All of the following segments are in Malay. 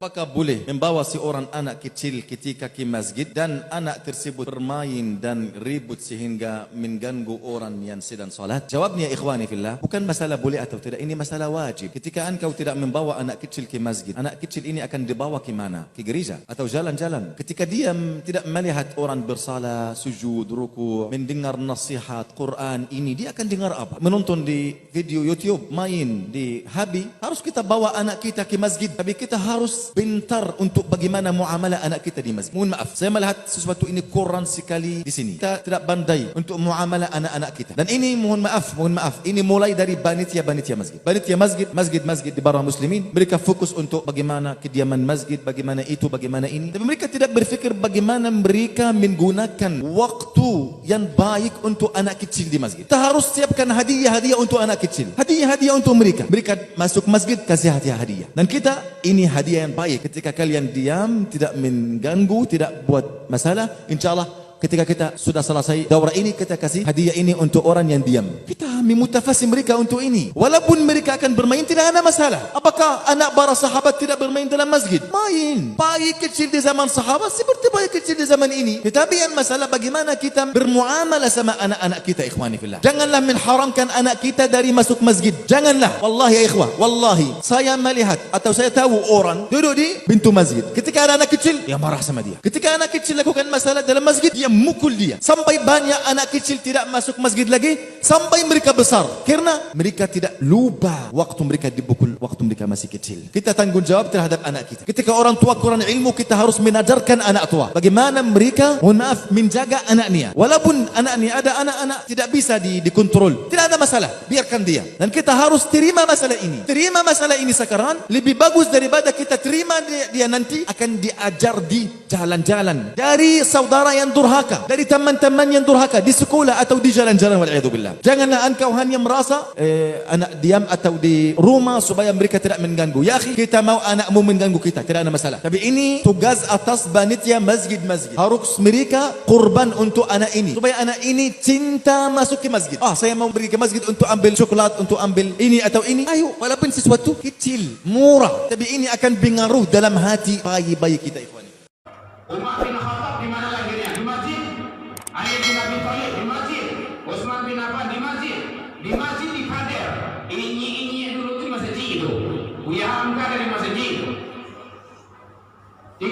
Apakah boleh membawa seorang anak kecil ketika ke masjid dan anak tersebut bermain dan ribut sehingga mengganggu orang yang sedang salat? Jawabnya ikhwani fillah, bukan masalah boleh atau tidak, ini masalah wajib. Ketika engkau tidak membawa anak kecil ke masjid, anak kecil ini akan dibawa ke mana? Ke gereja atau jalan-jalan. Ketika dia tidak melihat orang bersalat, sujud, ruku, mendengar nasihat Quran, ini dia akan dengar apa? Menonton di video YouTube, main di HB. Harus kita bawa anak kita ke masjid, tapi kita harus pintar untuk bagaimana muamalah anak kita di masjid. Mohon maaf, saya melihat sesuatu ini kurang sekali di sini. Kita tidak pandai untuk muamalah anak-anak kita. Dan ini mohon maaf, ini mulai dari panitia masjid. Panitia masjid di barang muslimin, mereka fokus untuk bagaimana kediaman masjid, bagaimana itu, bagaimana ini. Tapi mereka tidak berfikir bagaimana mereka menggunakan waktu yang baik untuk anak kecil di masjid. Kita harus siapkan hadiah-hadiah untuk anak kecil. Hadiah-hadiah untuk mereka. Mereka masuk masjid, kasih hadiah-hadiah. Dan kita, ini hadiah yang baik. Ketika kalian diam, tidak mengganggu, tidak buat masalah, insyaAllah ketika kita sudah selesai daurah ini, kita kasih hadiah ini untuk orang yang diam. Kita memutafasi mereka untuk ini. Walaupun mereka akan bermain, tidak ada masalah. Apakah anak para sahabat tidak bermain dalam masjid? Main. Bayi kecil di zaman sahabat seperti bayi kecil di zaman ini. Tetapi yang masalah bagaimana kita bermuamalah sama anak-anak kita, ikhwani fillah. Janganlah mengharamkan anak kita dari masuk masjid. Janganlah. Wallahi ya ikhwah, wallahi saya melihat atau saya tahu orang duduk di pintu masjid. Ketika ada anak kecil, dia marah sama dia. Ketika anak kecil lakukan masalah dalam masjid, dia mukul dia. Sampai banyak anak kecil tidak masuk masjid lagi sampai mereka besar. Karena mereka tidak lupa waktu mereka dipukul waktu mereka masih kecil. Kita tanggung jawab terhadap anak kita. Ketika orang tua kurang ilmu, kita harus menajarkan anak tua bagaimana mereka, mohon maaf, menjaga anaknya. Walaupun anaknya ada anak-anak tidak bisa dikontrol, tidak ada masalah, biarkan dia. Dan kita harus terima masalah ini. Terima masalah ini sekarang lebih bagus daripada kita terima dia nanti akan diajar di jalan-jalan dari saudara yang durhaka, dari teman-teman yang durhaka di sekolah atau di jalan-jalan, wal'iyadzubillah. Janganlah engkau hanya merasa anak diam atau di rumah supaya mereka tidak mengganggu. Ya akhi, kita mau anakmu mengganggu kita, tidak ada masalah. Tapi ini tugas atas panitia masjid-masjid. Harus mereka kurban untuk anak ini, supaya anak ini cinta masuk ke masjid. Saya mau pergi ke masjid untuk ambil coklat, untuk ambil ini atau ini. Ayo, walaupun sesuatu kecil, murah, tapi ini akan pengaruh dalam hati bayi-bayi kita, ikhwan. Umar bin Khattab di mana lahirnya? Di masjid. Ali bin Abi Thalib di masjid. Utsman bin Affan di masjid. Di masjid di kader. Ini dulu di masjid itu. Buya Hamka dari masjid itu.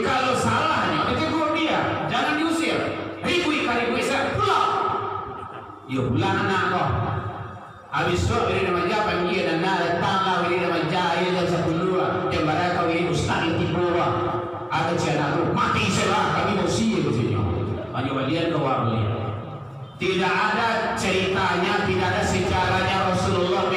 Kalau salahnya, ditegur dia, jangan diusir. Ribui saya pulang. Ya pulang anak kau. Habis itu ini nama japan dia dan nada tangga ini nama jaya dan sepuluh. Yang mereka ini ustaz itu bawah. Ada channel tu mati selah kami musim di sini. Hanya walian ke wali. Tidak ada ceritanya, tidak ada sejarahnya Rasulullah